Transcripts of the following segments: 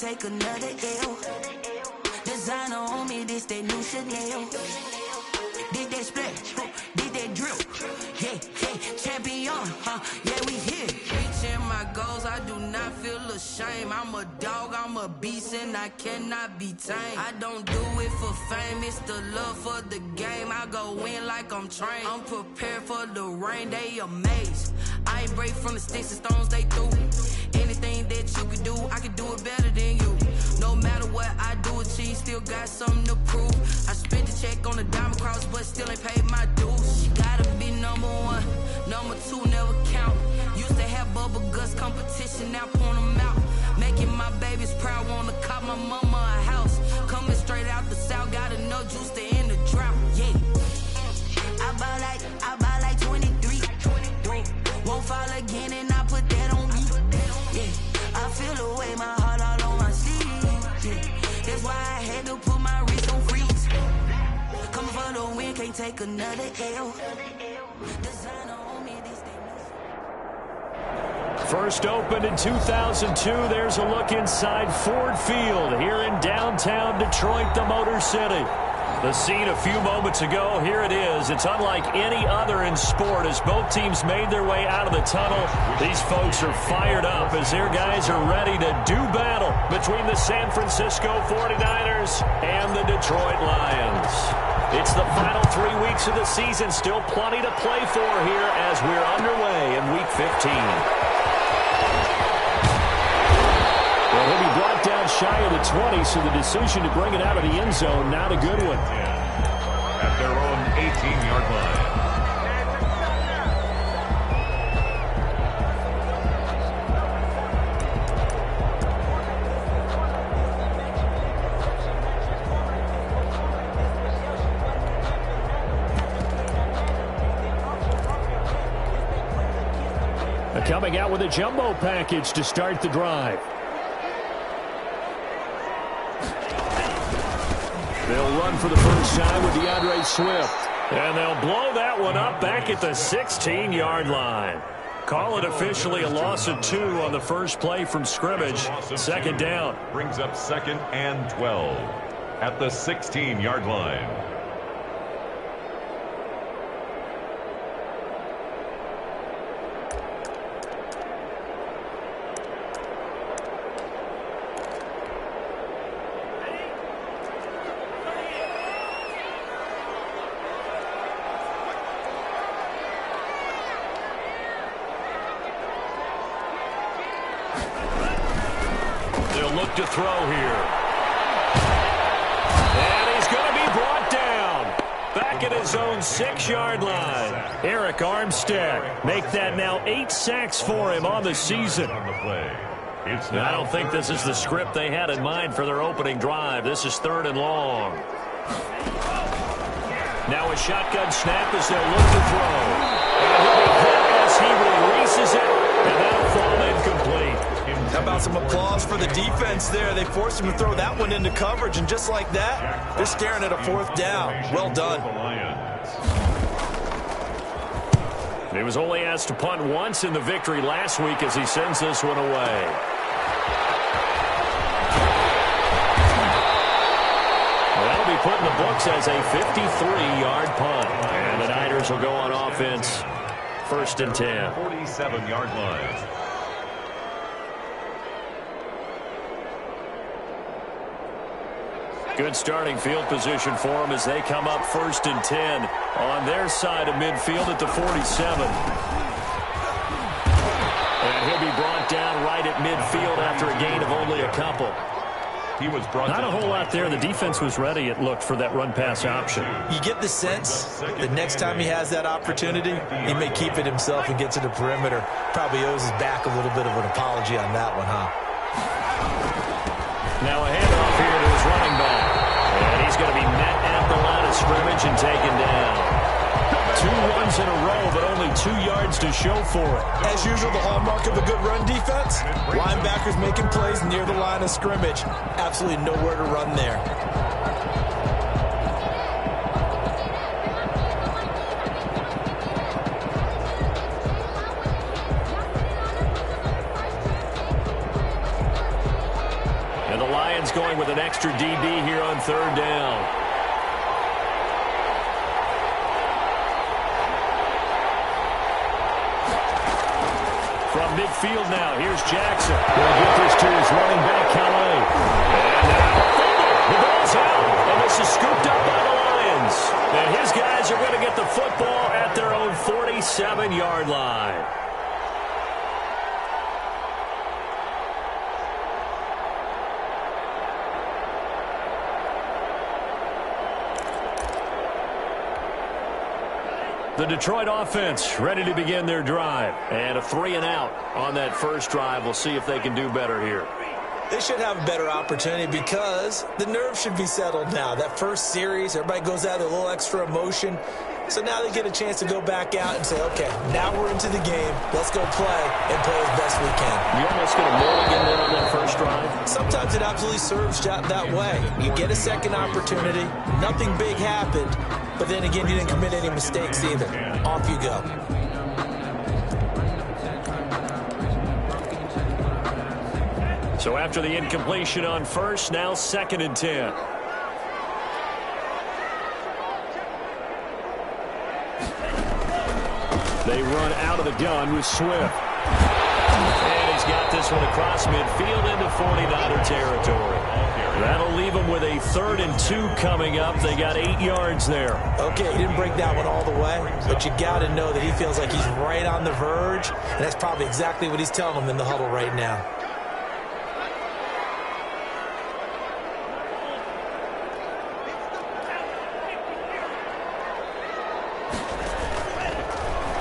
take another L. Designer on me, this that new Chanel. Did that splash, did that drip. Yeah, champion, yeah, we here. Reaching my goals, I do not feel ashamed. I'm a dog, I'm a beast, and I cannot be tamed. I don't do it for fame, it's the love for the game. I go in like I'm trained. I'm prepared for the rain, they amazed. I ain't break from the sticks and stones they threw. Anything that you can do, I can do it better than you. No matter what I do, achieve, still got something to prove. I spent the check on the diamond cross, but still ain't paid my dues. You gotta be number one, number two never count. Used to have bubble guts competition, now point them out. Making my babies proud, wanna cop my mama a house. Coming straight out the south, got enough juice to end the drought. Yeah, I buy like 23. Won't fall again, and I put that on me. Yeah, I feel the way, my heart all on my sleeve. Yeah, that's why I had to put my wrist on freeze. Coming for the win, can't take another L. Designer on me, this thing. First opened in 2002. There's a look inside Ford Field here in downtown Detroit, the Motor City. The scene a few moments ago, here it is. It's unlike any other in sport as both teams made their way out of the tunnel. These folks are fired up as their guys are ready to do battle between the San Francisco 49ers and the Detroit Lions. It's the final 3 weeks of the season. Still plenty to play for here as we're underway in Week 15. Well, he'll be brought down shy of the 20, so the decision to bring it out of the end zone, not a good one. At their own 18-yard line. Coming out with a jumbo package to start the drive. They'll run for the first time with DeAndre Swift. And they'll blow that one up back at the 16-yard line. Call it officially a loss of 2 on the first play from scrimmage. Second down. Brings up 2nd and 12 at the 16-yard line. To throw here. And he's going to be brought down. Back at his own 6-yard line. Eric Armstead make that now 8 sacks for him on the season. I don't think this is the script they had in mind for their opening drive. This is 3rd and long. Now a shotgun snap as they'll look to throw. And he'll be hit as he releases it. And that'll fall incomplete. How about some applause for the defense there? They forced him to throw that one into coverage, and just like that, they're staring at a 4th down. Well done. He was only asked to punt once in the victory last week as he sends this one away. That'll be put in the books as a 53-yard punt. And the Niners will go on offense. 1st and 10. 47-yard line. Good starting field position for them as they come up 1st and 10 on their side of midfield at the 47. And he'll be brought down right at midfield after a gain of only a couple. He was brought Not a whole lot there. The defense was ready, it looked, for that run-pass option. You get the sense the next time he has that opportunity, he may keep it himself and get to the perimeter. Probably owes his back a little bit of an apology on that one, huh? Now a handoff here to his running back. And he's going to be met at the line of scrimmage and taken down. 2 runs in a row, but only 2 yards to show for it. As usual, the hallmark of a good run defense, linebackers making plays near the line of scrimmage. Absolutely nowhere to run there. extra DB here on third down. From midfield now, here's Jackson. He'll get this to his running back, Calais. And now, the ball's out, and this is scooped up by the Lions. And his guys are going to get the football at their own 47-yard line. The Detroit offense ready to begin their drive. And a 3-and-out on that first drive. We'll see if they can do better here. They should have a better opportunity because the nerves should be settled now. That first series, everybody goes out with a little extra emotion. So now they get a chance to go back out and say, okay, now we're into the game. Let's go play and play as best we can. You almost get a mulligan there on that first drive. Sometimes it absolutely serves that way. You get a second opportunity. Nothing big happened. But then again, you didn't commit any mistakes either. Off you go. So after the incompletion on first, now 2nd and 10. They run out of the gun with Swift. And he's got this one across midfield into 49er territory. That'll leave them with a 3rd and 2 coming up. They got 8 yards there. Okay, he didn't break that one all the way, but you got to know that he feels like he's right on the verge, and that's probably exactly what he's telling them in the huddle right now.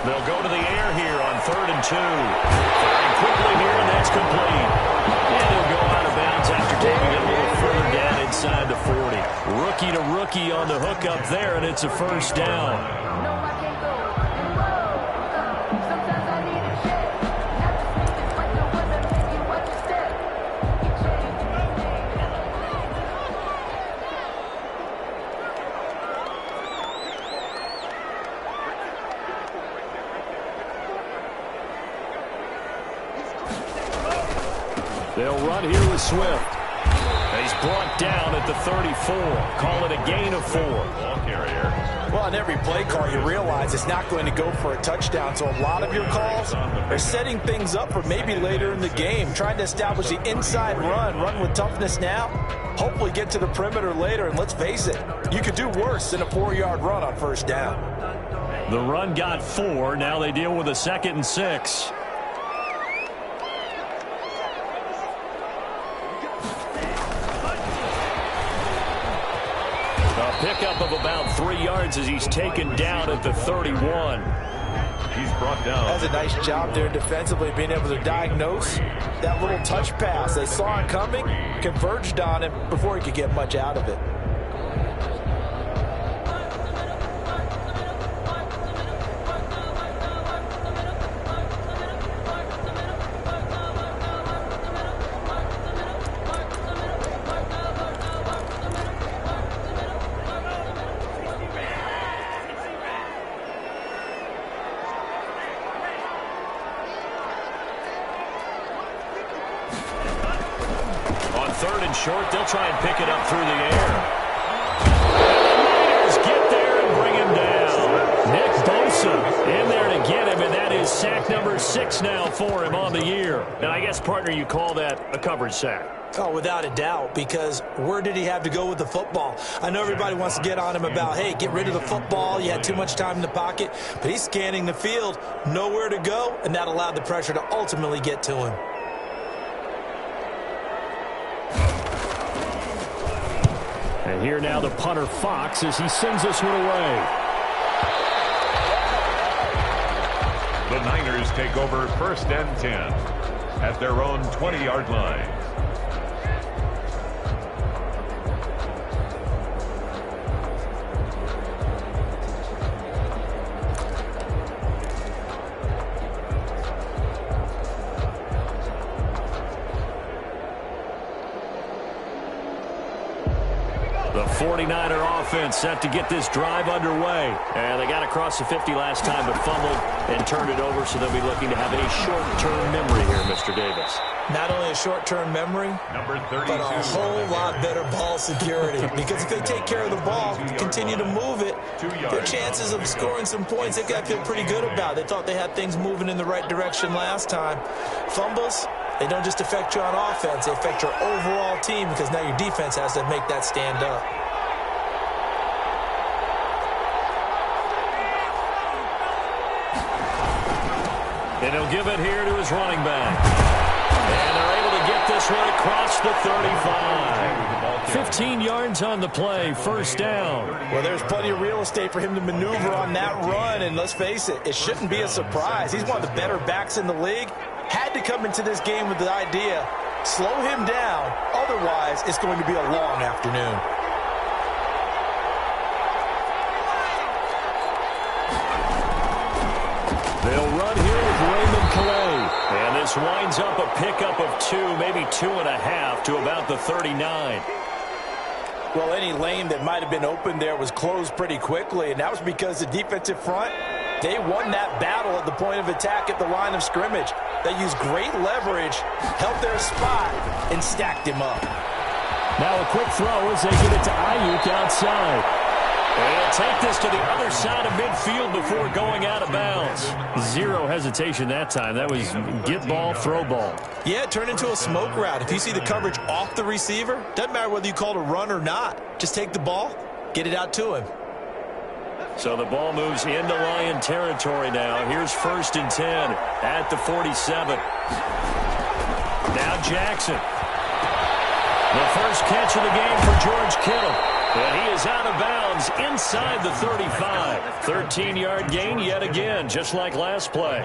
They'll go to the air here on 3rd and 2. Firing quickly here, and that's complete. And he'll go out of bounds after taking it a little further down inside the 40. Rookie to rookie on the hook up there, and it's a first down. They'll run here with Swift. He's brought down at the 34. Call it a gain of 4. Ball carrier. Well, on every play call, you realize it's not going to go for a touchdown. So a lot of your calls are setting things up for maybe later in the game, trying to establish the inside run with toughness now, hopefully get to the perimeter later. And let's face it, you could do worse than a 4-yard run on first down. The run got 4. Now they deal with a 2nd and 6. Pickup of about 3 yards as he's taken down at the 31. He's brought down. That's a nice job there defensively, being able to diagnose that little touch pass. They saw it coming, converged on him before he could get much out of it. Short, they'll try and pick it up through the air. And the Raiders get there and bring him down. Nick Bosa in there to get him, and that is sack number 6 now for him on the year. And I guess, partner, you call that a coverage sack. Oh, without a doubt, because where did he have to go with the football? I know everybody wants to get on him about, hey, get rid of the football. You had too much time in the pocket. But he's scanning the field, nowhere to go, and that allowed the pressure to ultimately get to him. And here now the punter, Fox, as he sends this one away. The Niners take over 1st and 10 at their own 20-yard line. The The 49er offense set to get this drive underway. And they got across the 50 last time, but fumbled and turned it over, so they'll be looking to have a short-term memory here, Mr. Davis. Not only a short-term memory, but a whole lot better ball security. Because if they take care of the ball, continue to move it, their chances of scoring some points, they've got to feel pretty good about. They thought they had things moving in the right direction last time. Fumbles, they don't just affect you on offense, they affect your overall team, because now your defense has to make that stand up. And he'll give it here to his running back. And they're able to get this one across the 35. 15 yards on the play, first down. Well, there's plenty of real estate for him to maneuver on that run, and let's face it, it shouldn't be a surprise. He's one of the better backs in the league. Had to come into this game with the idea, slow him down, otherwise it's going to be a long afternoon. They'll run here with Raymond Calais. And this winds up a pickup of 2, maybe 2.5 to about the 39. Well, any lane that might have been open there was closed pretty quickly, and that was because the defensive front, they won that battle at the point of attack at the line of scrimmage. They used great leverage, held their spot, and stacked him up. Now a quick throw as they get it to Ayuk outside. And he'll take this to the other side of midfield before going out of bounds. Zero hesitation that time. That was get ball, throw ball. Yeah, it turned into a smoke route. If you see the coverage off the receiver, doesn't matter whether you call it a run or not. Just take the ball, get it out to him. So the ball moves into Lion territory now. Here's 1st and 10 at the 47. Now Jackson. The first catch of the game for George Kittle. And he is out of bounds inside the 35. 13-yard gain yet again, just like last play.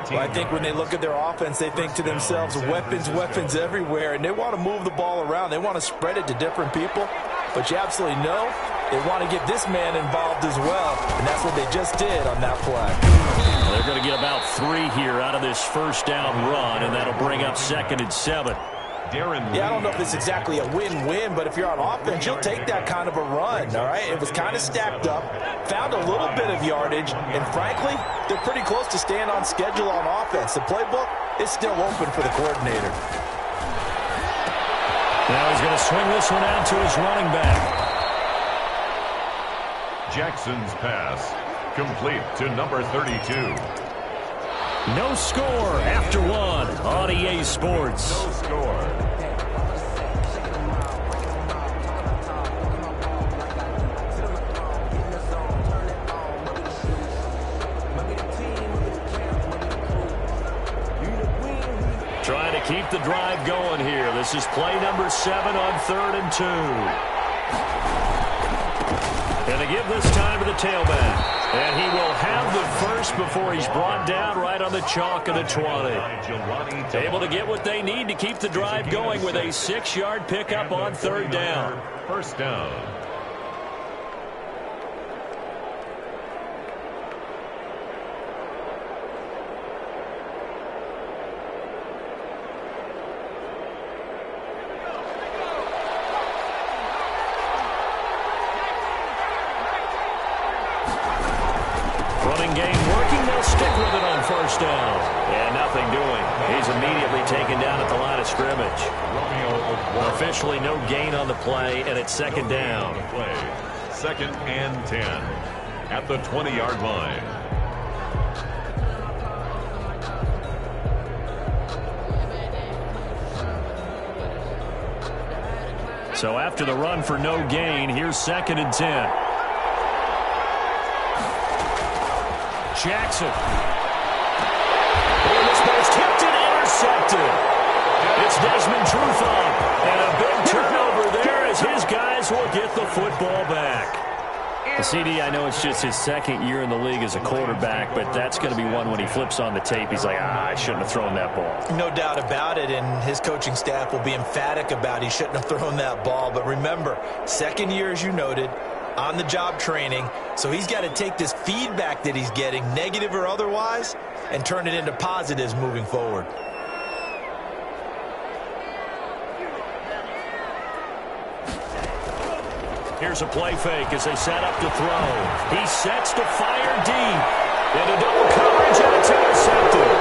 Well, I think when they look at their offense, they think to themselves, weapons, weapons everywhere, and they want to move the ball around. They want to spread it to different people. But you absolutely know they want to get this man involved as well, and that's what they just did on that play. They're going to get about 3 here out of this first down run, and that'll bring up 2nd and 7. Yeah, I don't know if it's exactly a win-win, but if you're on offense, you'll take that kind of a run, all right? It was kind of stacked up, found a little bit of yardage, and frankly, they're pretty close to staying on schedule on offense. The playbook is still open for the coordinator. Now he's going to swing this one out to his running back. Jackson's pass, complete to number 32. No score after 1 on EA Sports. No score. Trying to keep the drive going here. This is play number 7 on 3rd and 2. Going to give this time to the tailback. And he will have the first before he's brought down right on the chalk of the 20. Able to get what they need to keep the drive going with a 6-yard pickup on 3rd down. First down. Running game working. They'll stick with it on 1st down. And nothing doing. He's immediately taken down at the line of scrimmage. Officially no gain on the play, and it's 2nd down. 2nd and 10 at the 20-yard line. So after the run for no gain, here's 2nd and 10. Jackson. And this ball's tipped and intercepted. It's Desmond Trufant. And a big turnover there as his guys will get the football back. The CD, I know it's just his 2nd year in the league as a quarterback, but that's going to be one when he flips on the tape. He's like, I shouldn't have thrown that ball. No doubt about it, and his coaching staff will be emphatic about he shouldn't have thrown that ball. But remember, 2nd year, as you noted, on-the-job training, so he's got to take this feedback that he's getting, negative or otherwise, and turn it into positives moving forward. Here's a play fake as they set up to throw. He sets to fire deep. Into double coverage, and it's intercepted.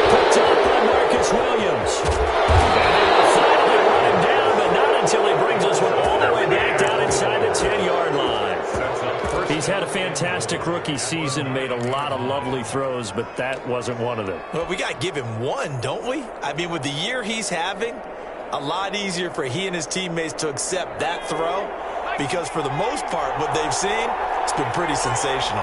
Picked up by Marcus Williams. And they will finally run him down, but not until he brings us one all the way back down inside the 10-yard line. He's had a fantastic rookie season, made a lot of lovely throws, but that wasn't one of them. Well, we got to give him one, don't we? I mean, with the year he's having, a lot easier for he and his teammates to accept that throw, because for the most part, what they've seen, it's been pretty sensational.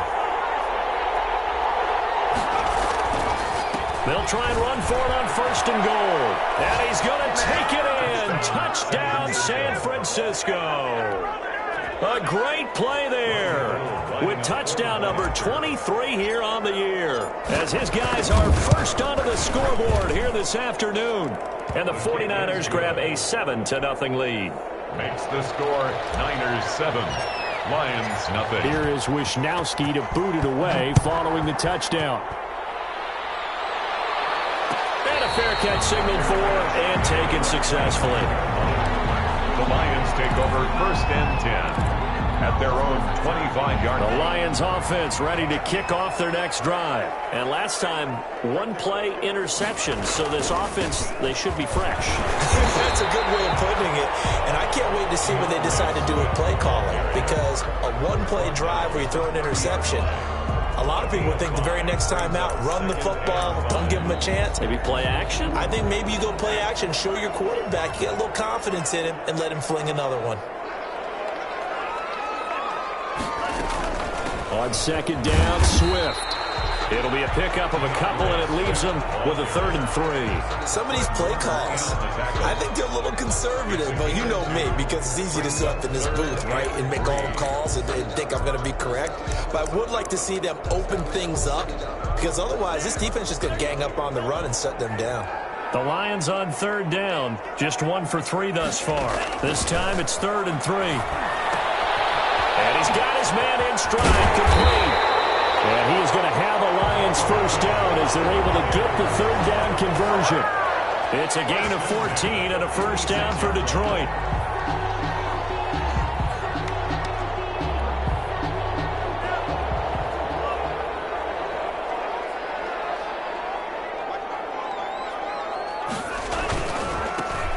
They'll try and run for it on 1st and goal. And he's going to take it in. Touchdown, San Francisco. A great play there with touchdown number 23 here on the year, as his guys are first onto the scoreboard here this afternoon. And the 49ers grab a 7-0 lead. Makes the score Niners 7, Lions nothing. Here is Wisnowski to boot it away following the touchdown. And a fair catch signaled for and taken successfully. The Lions take over 1st and 10 at their own 25-yard line. The Lions offense ready to kick off their next drive. And last time, one play interception. So this offense, they should be fresh. That's a good way of putting it. And I can't wait to see what they decide to do with play calling, because a one-play drive where you throw an interception, a lot of people would think the very next time out, run the football, don't give him a chance. Maybe play action? I think maybe you go play action, show your quarterback, you get a little confidence in him, and let him fling another one. On 2nd down, Swift. It'll be a pickup of a couple, and it leaves them with a 3rd and 3. Some of these play calls, I think they're a little conservative, but you know me, because it's easy to sit up in this booth, right, and make all the calls and think I'm going to be correct. But I would like to see them open things up, because otherwise this defense is going to gang up on the run and shut them down. The Lions on 3rd down, just 1 for 3 thus far. This time it's 3rd and 3. And he's got his man in stride, complete. And he's going to have a Lions 1st down as they're able to get the 3rd down conversion. It's a gain of 14 and a 1st down for Detroit.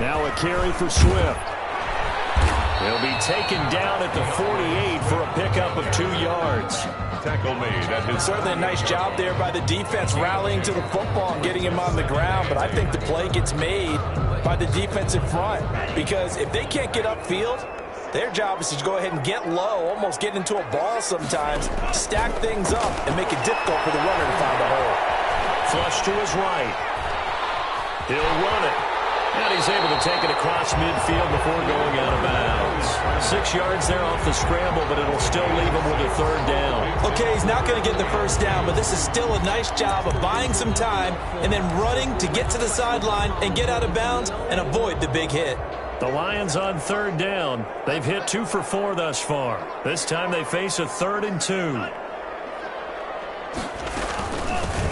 Now a carry for Swift. He'll be taken down at the 48 for a pickup of 2 yards. Tackle made at his... Certainly a nice job there by the defense rallying to the football and getting him on the ground, but I think the play gets made by the defensive front, because if they can't get upfield, their job is to go ahead and get low, almost get into a ball sometimes, stack things up, and make it difficult for the runner to find a hole. Flush to his right. He'll run it. And he's able to take it across midfield before going out of bounds. 6 yards there off the scramble, but it'll still leave him with a 3rd down. Okay, he's not going to get the 1st down, but this is still a nice job of buying some time and then running to get to the sideline and get out of bounds and avoid the big hit. The Lions on 3rd down. They've hit 2 for 4 thus far. This time they face a 3rd and 2.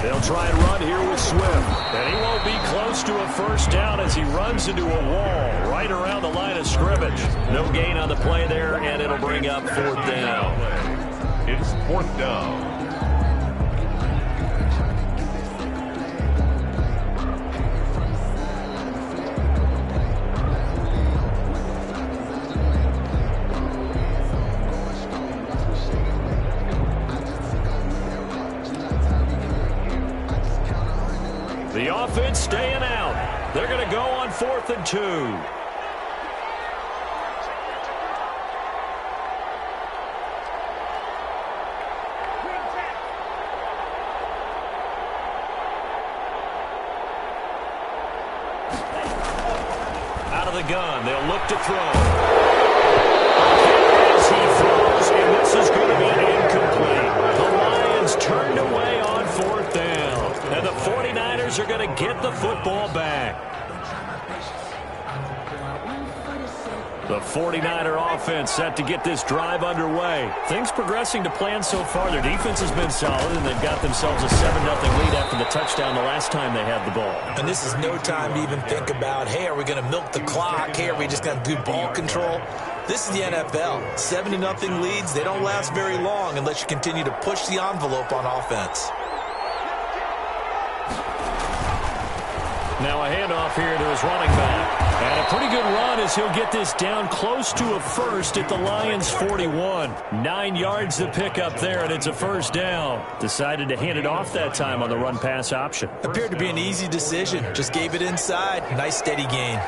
They'll try and run here with Swift. And he won't be close to a 1st down as he runs into a wall right around the line of scrimmage. No gain on the play there, and it'll bring up 4th down. It's 4th down. The offense staying out. They're going to go on 4th and 2. Out of the gun, they'll look to throw. As he throws, and this is going to be incomplete. The Lions turned away on 4th down. And the 49ers are going to get the football back. The 49er offense set to get this drive underway. Things progressing to plan so far. Their defense has been solid, and they've got themselves a 7-0 lead after the touchdown the last time they had the ball. And this is no time to even think about, hey, are we going to milk the clock? Hey, are we just going to do ball control? This is the NFL. 70-0 leads, they don't last very long unless you continue to push the envelope on offense. Now a handoff here to his running back. And a pretty good run as he'll get this down close to a first at the Lions' 41. 9 yards to pick up there, and it's a first down. Decided to hand it off that time on the run-pass option. Appeared to be an easy decision. Just gave it inside. Nice steady gain.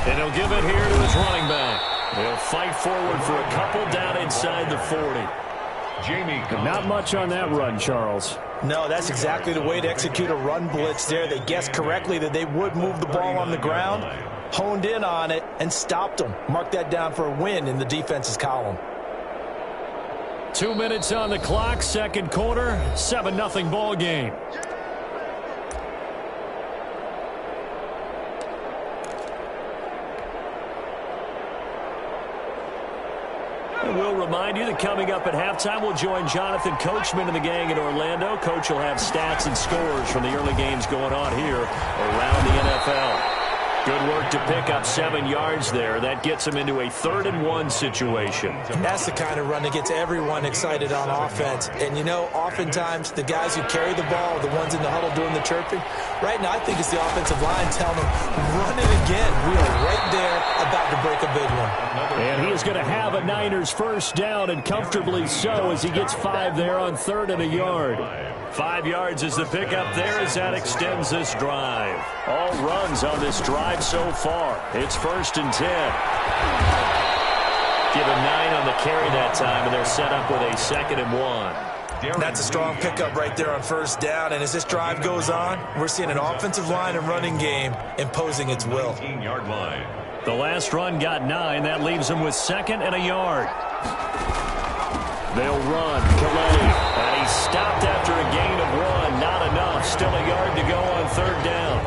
And he'll give it here to his running back. He'll fight forward for a couple down inside the 40. Not much on that run, Charles. No, that's exactly the way to execute a run blitz there. They guessed correctly that they would move the ball on the ground, honed in on it, and stopped them. Mark that down for a win in the defense's column. 2 minutes on the clock, second quarter, 7-0 ball game. We'll remind you that coming up at halftime, we'll join Jonathan Coachman and the gang in Orlando. Coach will have stats and scores from the early games going on here around the NFL. Good work to pick up 7 yards there. That gets him into a 3rd-and-1 situation. That's the kind of run that gets everyone excited on offense. And, you know, oftentimes the guys who carry the ball are the ones in the huddle doing the chirping. Right now, I think it's the offensive line telling them, run it again. We are right there about to break a big one. And he is going to have a Niners first down, and comfortably so, as he gets 5 there on 3rd and a yard. 5 yards is the pickup there as that extends this drive. All runs on this drive so far. It's 1st and 10. Give him 9 on the carry that time, and they're set up with a 2nd and 1. That's a strong pickup right there on first down. And as this drive goes on, we're seeing an offensive line and running game imposing its will. The last run got 9. That leaves him with 2nd and a yard. They'll run. Kaleli. And he's stopped after a gain of 1. Not enough. Still a yard to go on 3rd down.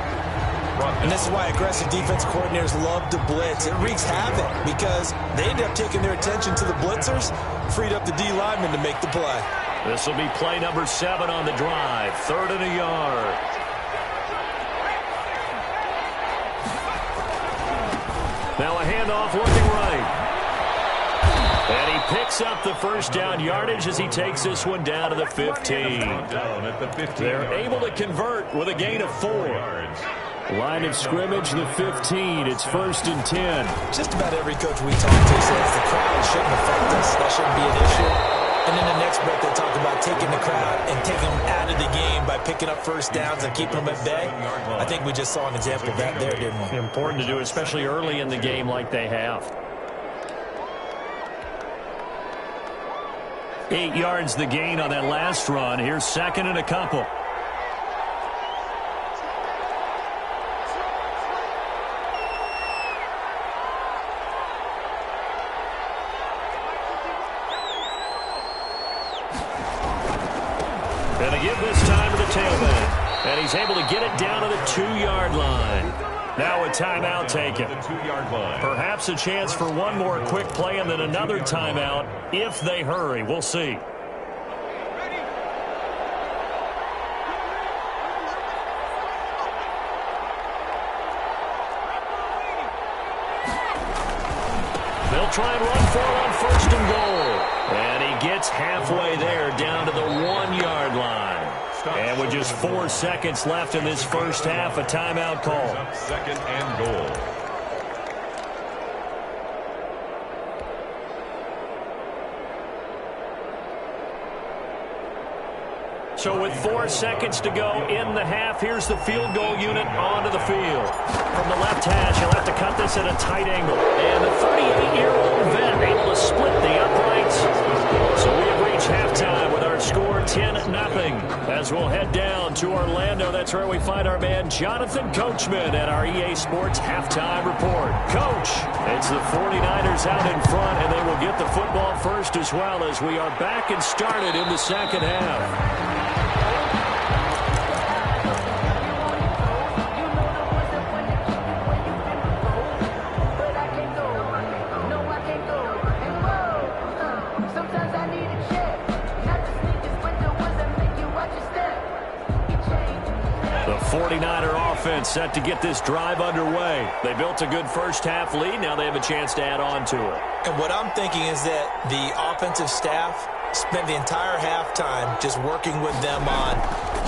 And this is why aggressive defense coordinators love to blitz. It wreaks havoc because they end up taking their attention to the blitzers, freed up the D lineman to make the play. This will be play number 7 on the drive. 3rd and a yard. Now a handoff looking right. And he picks up the first down yardage as he takes this one down to the 15. They're able to convert with a gain of 4. Line of scrimmage, the 15. It's 1st and 10. Just about every coach we talk to says the crowd shouldn't affect us. That shouldn't be an issue. And in the next breath, they talk about taking the crowd and taking them out of the game by picking up first downs and keeping them at bay. I think we just saw an example of that there, didn't we? Important to do, especially early in the game like they have. 8 yards the gain on that last run. Here's 2nd and a couple. And they give this time to the tailback. And he's able to get it down to the 2-yard line. Now a timeout taken. Perhaps a chance for one more quick play and then another timeout if they hurry. We'll see. They'll try and run for it on 1st and goal. And he gets halfway there down to the 1-yard line. And with just 4 seconds left in this first half, a timeout call. 2nd and goal. So with 4 seconds to go in the half, here's the field goal unit onto the field. From the left hash, he'll have to cut this at a tight angle. And the 38-year-old vet able to split the uprights. So we have reached halftime with our score 10-0. As we'll head down to Orlando, that's where we find our man Jonathan Coachman at our EA Sports Halftime Report. Coach, it's the 49ers out in front, and they will get the football first as well as we are back and started in the second half. offense set to get this drive underway. They built a good first-half lead. Now they have a chance to add on to it. And what I'm thinking is that the offensive staff spent the entire halftime just working with them on,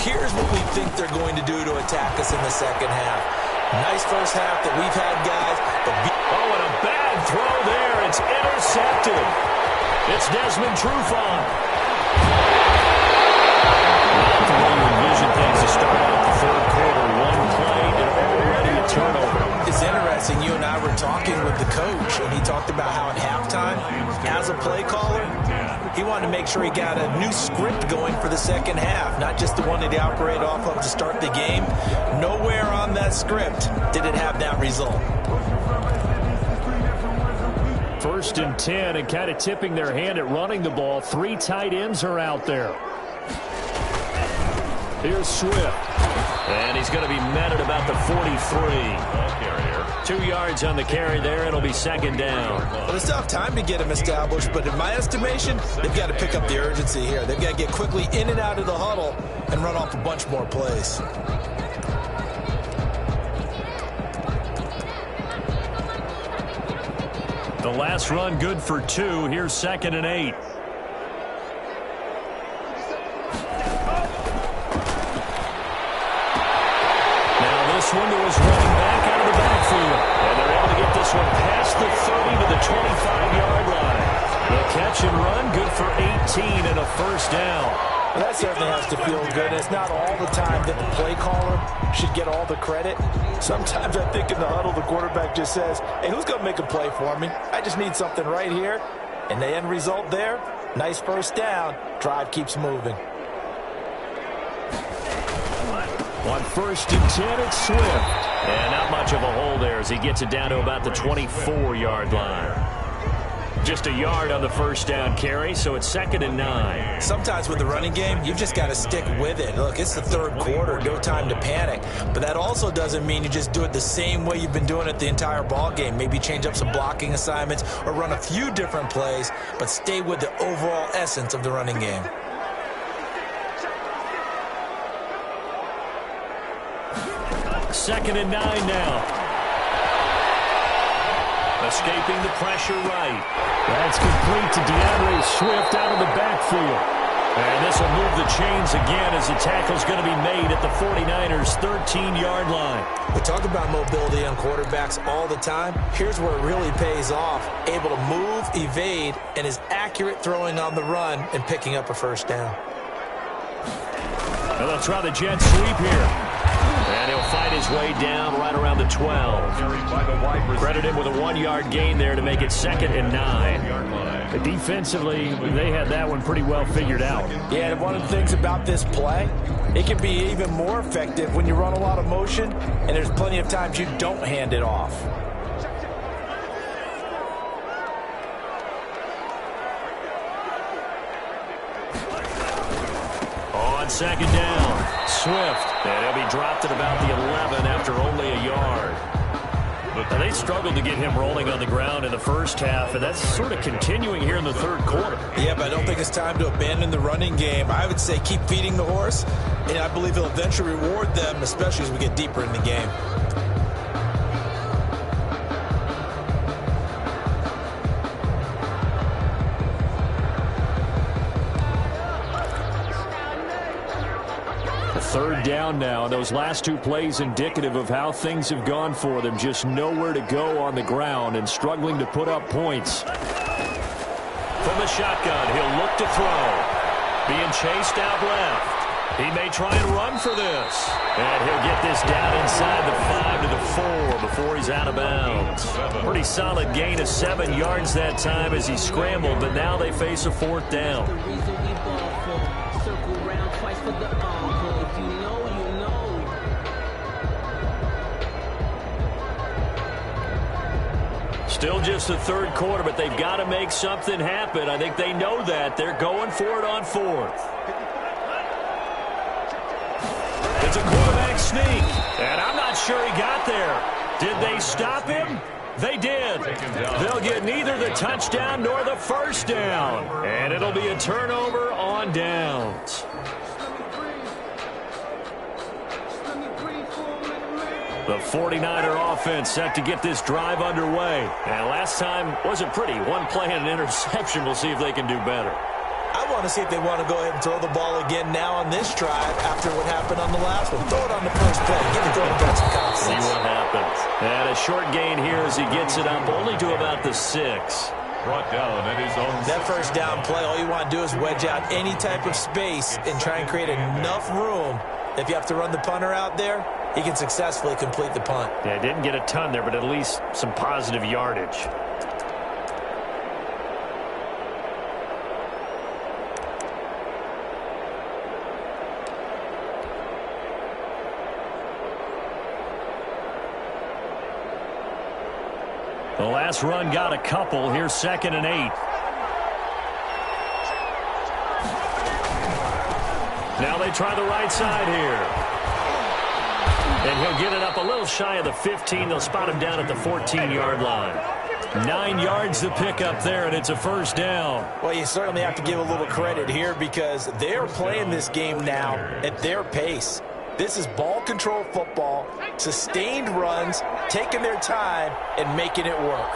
here's what we think they're going to do to attack us in the second half. Nice first half that we've had, guys. But and a bad throw there. It's intercepted. It's Desmond Trufant. Not the way you envision things to start out the third quarter. One play and already a turnover. It's interesting. You and I were talking with the coach, and he talked about how at halftime, as a play caller, he wanted to make sure he got a new script going for the second half, not just the one that he operated off of to start the game. Nowhere on that script did it have that result. 1st and 10, and kind of tipping their hand at running the ball. 3 tight ends are out there. Here's Swift. And he's going to be met at about the 43. 2 yards on the carry there. It'll be second down. Well, it's tough time to get him established, but in my estimation, they've got to pick up the urgency here. They've got to get quickly in and out of the huddle and run off a bunch more plays. The last run good for 2. Here's 2nd and 8. This one was running back out of the backfield. And they're able to get this one past the 30 to the 25-yard line. The catch and run, good for 18 and a first down. Well, that certainly has to feel good. It's not all the time that the play caller should get all the credit. Sometimes I think in the huddle, the quarterback just says, hey, who's going to make a play for me? I just need something right here. And the end result there, nice first down. Drive keeps moving. On 1st and 10, it's Swift. And not much of a hole there as he gets it down to about the 24-yard line. Just a yard on the first down carry, so it's 2nd and 9. Sometimes with the running game, you've just got to stick with it. Look, it's the third quarter, no time to panic. But that also doesn't mean you just do it the same way you've been doing it the entire ball game. Maybe change up some blocking assignments or run a few different plays, but stay with the overall essence of the running game. Second and 9 now. Escaping the pressure right. That's complete to DeAndre Swift out of the backfield. And this will move the chains again as the tackle's going to be made at the 49ers' 13-yard line. We talk about mobility on quarterbacks all the time. Here's where it really pays off. Able to move, evade, and is accurate throwing on the run and picking up a first down. Well, they'll try the jet sweep here. And he'll fight his way down right around the 12. Credit him with a 1-yard gain there to make it 2nd and 9. Defensively, they had that one pretty well figured out. Yeah, and one of the things about this play, it can be even more effective when you run a lot of motion, and there's plenty of times you don't hand it off. On 2nd down, Swift. And he'll be dropped at about the 11 after only a yard. But they struggled to get him rolling on the ground in the first half, and that's sort of continuing here in the third quarter. Yeah, but I don't think it's time to abandon the running game. I would say keep feeding the horse, and I believe he'll eventually reward them, especially as we get deeper in the game. Third down now, and those last 2 plays indicative of how things have gone for them. Just nowhere to go on the ground and struggling to put up points. From the shotgun, he'll look to throw. Being chased out left. He may try and run for this. And he'll get this down inside the 5 to the 4 before he's out of bounds. Pretty solid gain of 7 yards that time as he scrambled, but now they face a 4th down. Still just the third quarter, but they've got to make something happen. I think they know that. They're going for it on 4th. It's a quarterback sneak, and I'm not sure he got there. Did they stop him? They did. They'll get neither the touchdown nor the first down, and it'll be a turnover on downs. The 49er offense set to get this drive underway. And last time wasn't pretty. One play and an interception. We'll see if they can do better. I want to see if they want to go ahead and throw the ball again now on this drive after what happened on the last one. Throw it on the first play. Get the quarterback some confidence. See what happens. And a short gain here as he gets it up only to about the 6. Brought down at his own. That first down play, all you want to do is wedge out any type of space and try and create enough room. If you have to run the punter out there, he can successfully complete the punt. Yeah, didn't get a ton there, but at least some positive yardage. The last run got a couple. Here's 2nd and 8. Now they try the right side here. And he'll get it up a little shy of the 15. They'll spot him down at the 14-yard line. 9 yards to pick up there, and it's a first down. Well, you certainly have to give a little credit here because they're playing this game now at their pace. This is ball control football, sustained runs, taking their time, and making it work.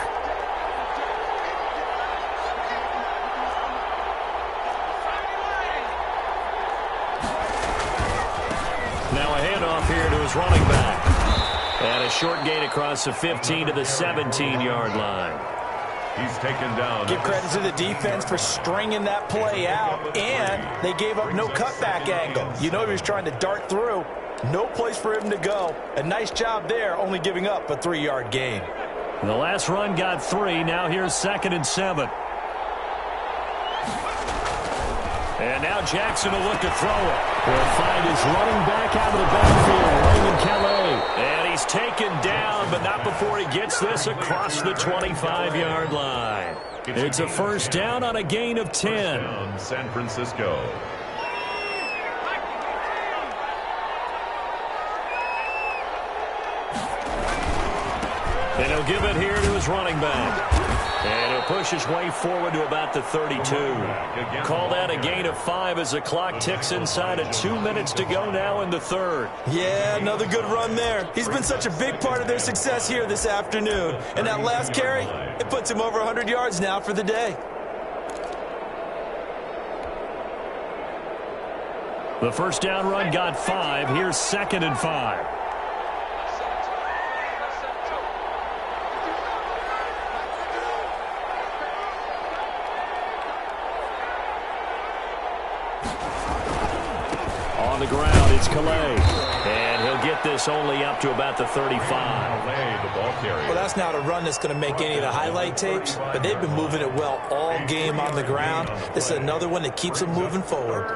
Now a handoff here to his running back. And a short gain across the 15 to the 17-yard line. He's taken down. Give credit to the defense for stringing that play out, and they gave up no cutback angle. You know he was trying to dart through. No place for him to go. A nice job there, only giving up a 3-yard gain. The last run got 3. Now here's 2nd and 7. And now Jackson will look to throw it. He'll find his running back out of the backfield, Raymond Calais. And he's taken down, but not before he gets this across the 25-yard line. It's a first down on a gain of 10. San Francisco. And he'll give it here to his running back. And he'll push his way forward to about the 32. Call that a gain of 5 as the clock ticks inside of 2 minutes to go now in the third. Yeah, another good run there. He's been such a big part of their success here this afternoon. And that last carry, it puts him over 100 yards now for the day. The first down run got 5. Here's 2nd and 5. On the ground, it's Calais. And he'll get this only up to about the 35. Well, that's not a run that's going to make any of the highlight tapes, but they've been moving it well all game on the ground. This is another one that keeps them moving forward.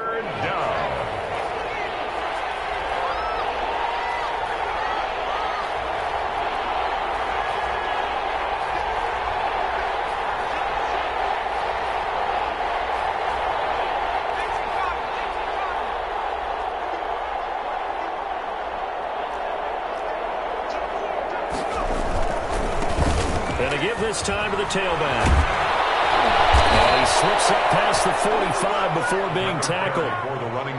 This time to the tailback. And he slips up past the 45 before being tackled.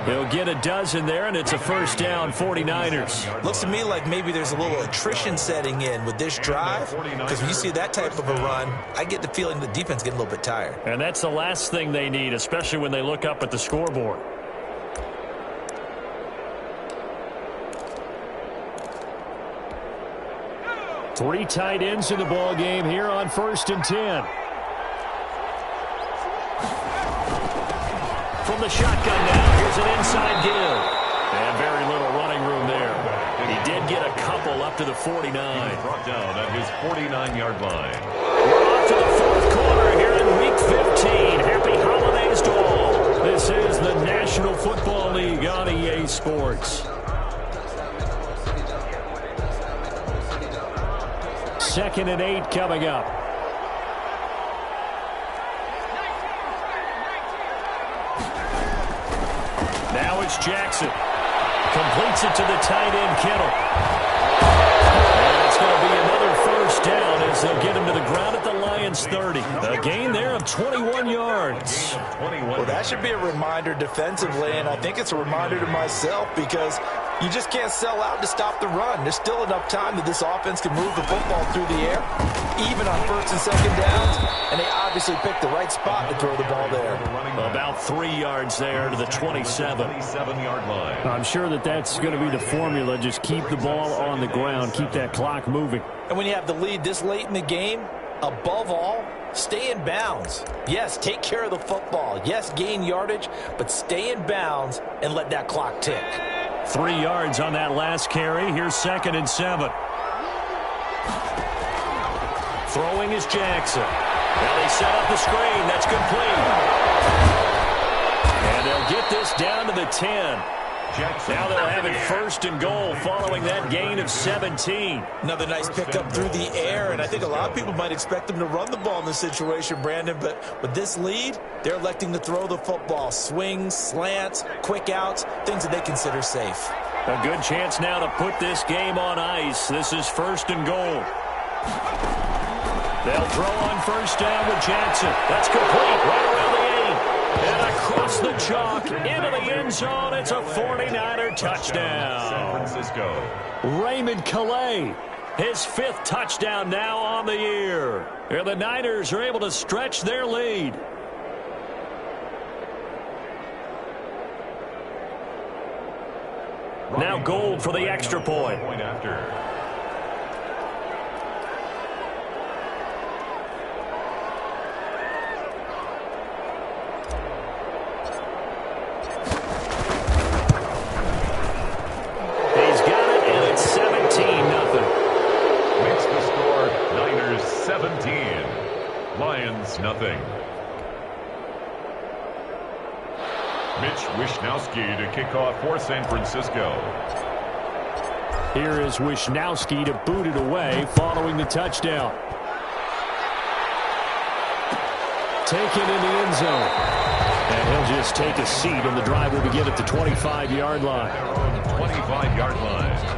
He'll get a dozen there, and it's a first down, 49ers. Looks to me like maybe there's a little attrition setting in with this drive, because when you see that type of a run, I get the feeling the defense getting a little bit tired. And that's the last thing they need, especially when they look up at the scoreboard. Three tight ends in the ball game here on 1st and 10. From the shotgun now, here's an inside give. And very little running room there. He did get a couple up to the 49. Brought down at his 49-yard line. We're off to the fourth quarter here in Week 15. Happy holidays to all. This is the National Football League on EA Sports. 2nd and 8 coming up. Now it's Jackson. Completes it to the tight end, Kittle. And it's going to be another first down as they'll get him to the ground at the Lions' 30. A gain there of 21 yards. Well, that should be a reminder defensively, and I think it's a reminder to myself because You just can't sell out to stop the run. There's still enough time that this offense can move the football through the air, even on first and second downs, and they obviously picked the right spot to throw the ball there. About 3 yards there to the 27. 27-yard line. I'm sure that's going to be the formula. Just keep the ball on the ground, keep that clock moving. And when you have the lead this late in the game, above all, stay in bounds. Yes, take care of the football. Yes, gain yardage, but stay in bounds and let that clock tick. 3 yards on that last carry. Here's 2nd and 7. Throwing is Jackson. Now they set up the screen. That's complete. And they'll get this down to the 10. Jackson. Now they'll have it 1st and goal following that gain of 17. Another nice pickup through the air, and I think a lot of people might expect them to run the ball in this situation, Brandon, but with this lead, they're electing to throw the football. Swings, slants, quick outs, things that they consider safe. A good chance now to put this game on ice. This is 1st and goal. They'll throw on 1st down with Jackson. That's complete right around the 8. And across the chalk into the end zone. It's a 49er touchdown. San Francisco. Raymond Calais, his 5th touchdown now on the year. And the Niners are able to stretch their lead. Now Gold for the extra point. Point after. He's got it, and it's 17-0. Makes the score Niners 17. Lions nothing. Mitch Wishnowsky to kick off for San Francisco. Here is Wishnowsky to boot it away following the touchdown. Taken in the end zone. And he'll just take a seat, and the drive will begin at the 25-yard line. Their own 25-yard line.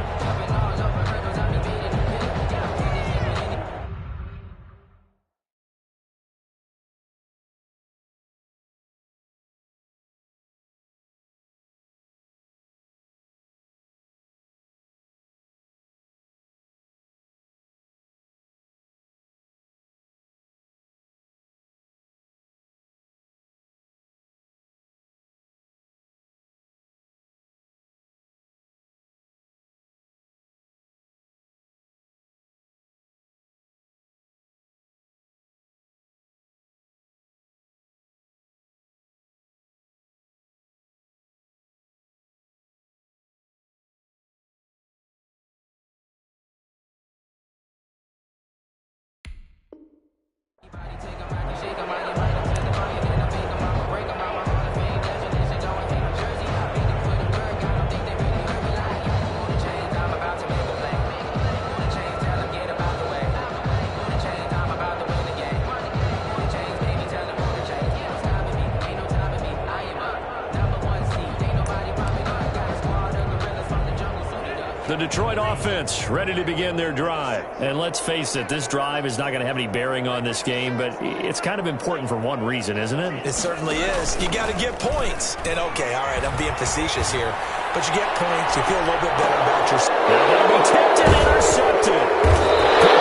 The Detroit offense ready to begin their drive. And let's face it, this drive is not going to have any bearing on this game, but it's kind of important for one reason, isn't it? It certainly is. You got to get points. And, okay, all right, I'm being facetious here. But you get points, you feel a little bit better about yourself. Now they'll be tipped and intercepted.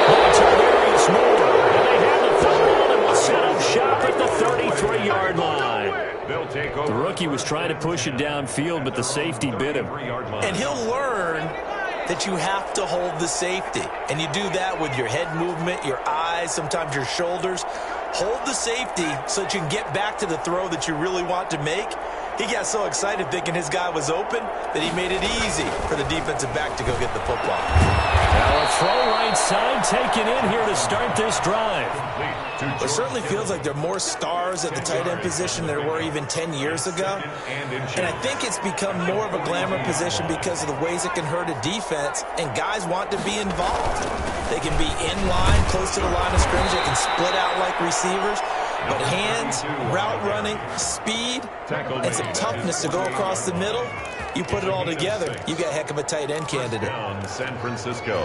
By Tarvarius Moore. And they have the football and will set up shop at the 33-yard line. They'll take over. The rookie was trying to push it downfield, but the safety bit him. And he'll learn that you have to hold the safety. And you do that with your head movement, your eyes, sometimes your shoulders. Hold the safety so that you can get back to the throw that you really want to make. He got so excited thinking his guy was open that he made it easy for the defensive back to go get the football. Now a throw right side taken in here to start this drive. It certainly feels like there are more stars at the tight end position than there were even 10 years ago. And I think it's become more of a glamour position because of the ways it can hurt a defense, and guys want to be involved. They can be in line, close to the line of scrimmage. They can split out like receivers. But hands, route running, speed, and some toughness to go across the middle, you put it all together, you got a heck of a tight end candidate. Down San Francisco.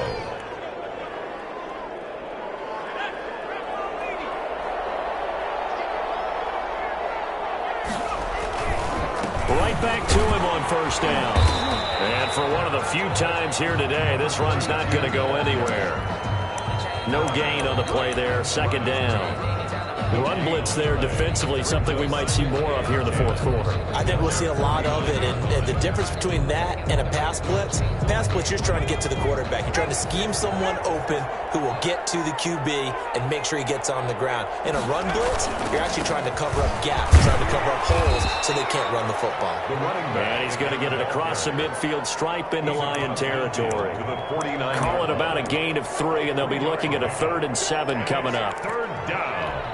Right back to him on first down. And for one of the few times here today, this run's not going to go anywhere. No gain on the play there, second down. The run blitz there defensively, something we might see more of here in the fourth quarter. I think we'll see a lot of it, and the difference between that and a pass blitz, you're trying to get to the quarterback. You're trying to scheme someone open who will get to the QB and make sure he gets on the ground. In a run blitz, you're actually trying to cover up gaps, trying to cover up holes so they can't run the football. And he's going to get it across the midfield stripe into Lion territory. Call it about a gain of 3, and they'll be looking at a 3rd and 7 coming up. Third down.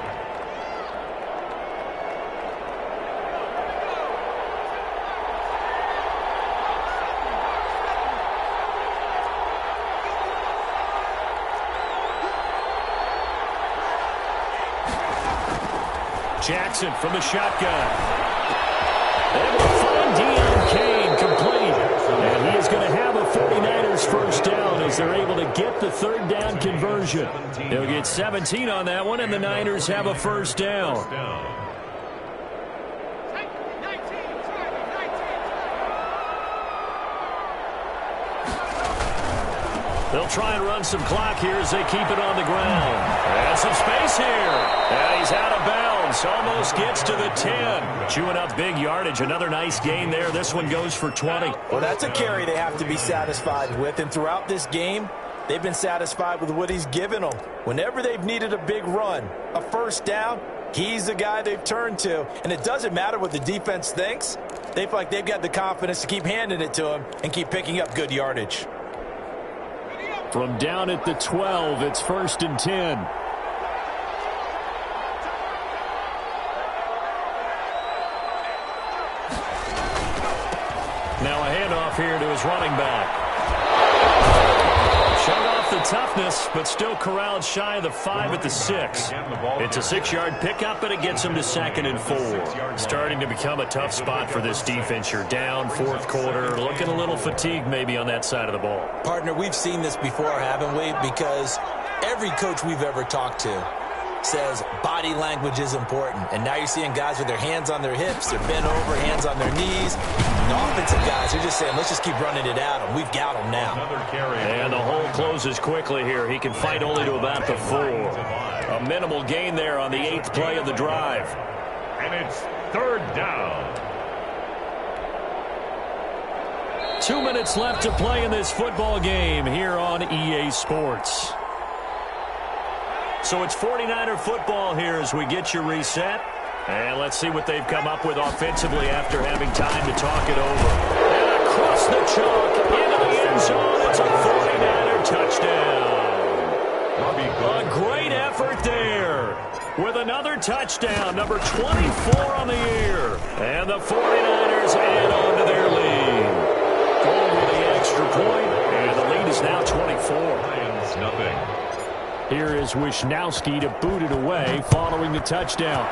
Jackson from the shotgun. Able to find Deion Kane complete. And he is going to have a 49ers first down as they're able to get the 3rd down conversion. They'll get 17 on that one, and the Niners have a first down. They'll try and run some clock here as they keep it on the ground. And some space here. And he's out of bounds. Almost gets to the 10. Chewing up big yardage. Another nice gain there. This one goes for 20. Well, that's a carry they have to be satisfied with. And throughout this game, they've been satisfied with what he's given them. Whenever they've needed a big run, a first down, he's the guy they've turned to. And it doesn't matter what the defense thinks. They feel like they've got the confidence to keep handing it to him and keep picking up good yardage. From down at the 12, it's 1st and 10. Now a handoff here to his running back. Showed off the toughness, but still corralled shy of the 5 at the 6. It's a 6-yard pickup, and it gets him to 2nd and 4. Starting to become a tough spot for this defense. You're down, 4th quarter, looking a little fatigued maybe on that side of the ball. Partner, we've seen this before, haven't we? Because every coach we've ever talked to says body language is important. And now you're seeing guys with their hands on their hips, they're bent over, hands on their knees. The offensive guys are just saying, let's just keep running it at them. We've got them now. And the hole closes quickly here. He can fight only to about the 4. A minimal gain there on the 8th play of the drive. And it's 3rd down. 2 minutes left to play in this football game here on EA Sports. So it's 49er football here as we get you reset. And let's see what they've come up with offensively after having time to talk it over. And across the chalk into the end zone. It's a 49er touchdown. A great effort there with another touchdown. Number 24 on the year. And the 49ers add on to their lead. Going with the extra point, and the lead is now 24. Lions nothing. Here is Wisnowski to boot it away following the touchdown.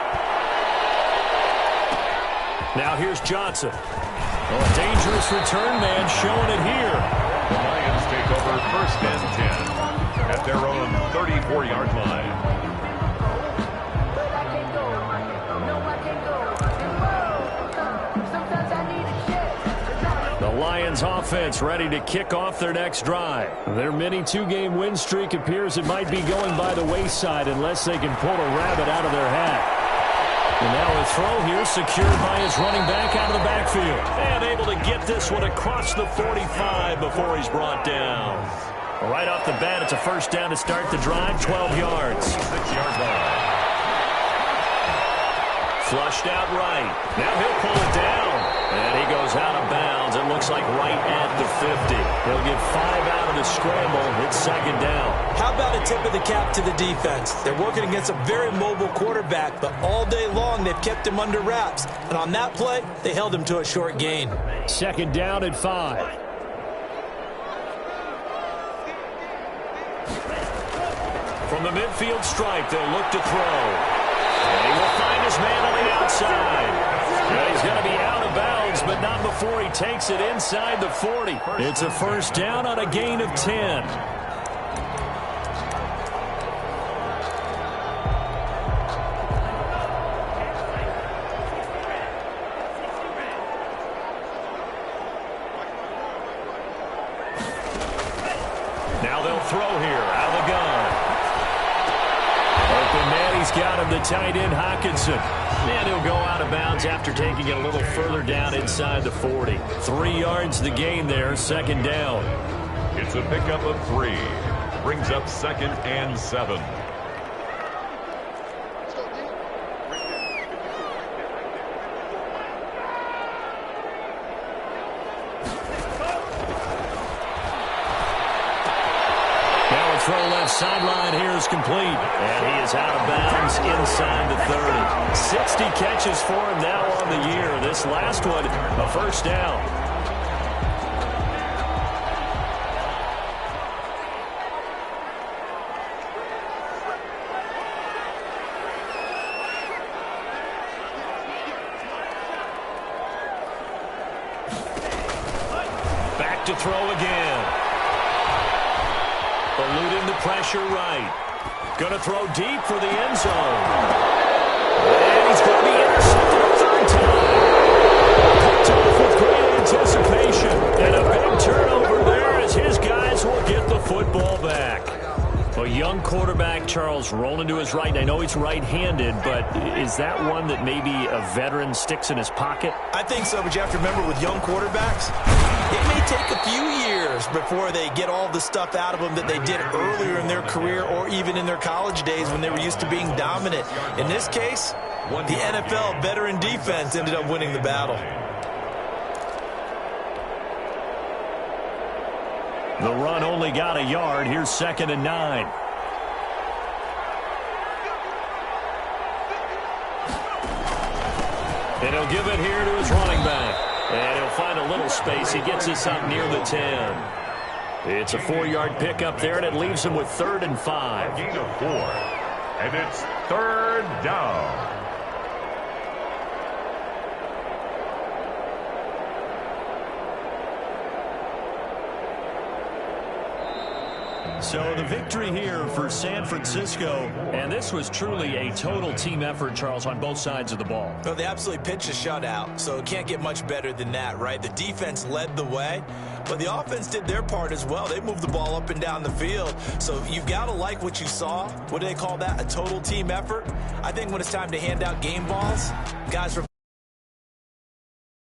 Now here's Johnson. Oh, a dangerous return man showing it here. The Lions take over 1st and 10 at their own 34-yard line. The Lions offense ready to kick off their next drive. Their mini 2-game win streak appears it might be going by the wayside unless they can pull a rabbit out of their hat. And now a throw here secured by his running back out of the backfield. And able to get this one across the 45 before he's brought down. Right off the bat, it's a first down to start the drive, 12 yards. 6-yard line. Flushed out right. Now he'll pull it down. And he goes out of bounds. It looks like right at the 50. He'll get 5 out of the scramble. It's 2nd down. How about a tip of the cap to the defense? They're working against a very mobile quarterback, but all day long they've kept him under wraps. And on that play, they held him to a short gain. 2nd down at 5. From the midfield stripe, they'll look to throw. And he will find his man on the outside. And he's going to be out of bounds, but not before he takes it inside the 40. It's a first down on a gain of 10. He's got him, the tight end, Hawkinson. And he'll go out of bounds after taking it a little further down inside the 40. 3 yards the gain there, second down. It's a pickup of 3. Brings up 2nd and 7. Throw left sideline here is complete. And he is out of bounds inside the 30. 60 catches for him now on the year. This last one, a first down. Back to throw again. Eluding the pressure right. Going to throw deep for the end zone. And he's going to be intercepted a third time. Picked off with great anticipation. And a big turnover there as his guys will get the football back. A young quarterback, Charles, rolling to his right. And I know he's right-handed, but is that one that maybe a veteran sticks in his pocket? I think so, but you have to remember with young quarterbacks, it may take a few years before they get all the stuff out of them that they did earlier in their career or even in their college days when they were used to being dominant. In this case, the NFL veteran defense ended up winning the battle. The run only got a yard. Here's 2nd and 9. And he'll give it here to his running back. And he'll find a little space. He gets us up near the 10. It's a 4-yard pickup there, and it leaves him with 3rd and 5. Gain of 4. And it's 3rd down. So the victory here for San Francisco, and this was truly a total team effort, Charles, on both sides of the ball. Well, they absolutely pitched a shutout, so it can't get much better than that, right? The defense led the way, but the offense did their part as well. They moved the ball up and down the field, so you've got to like what you saw. What do they call that? A total team effort? I think when it's time to hand out game balls, guys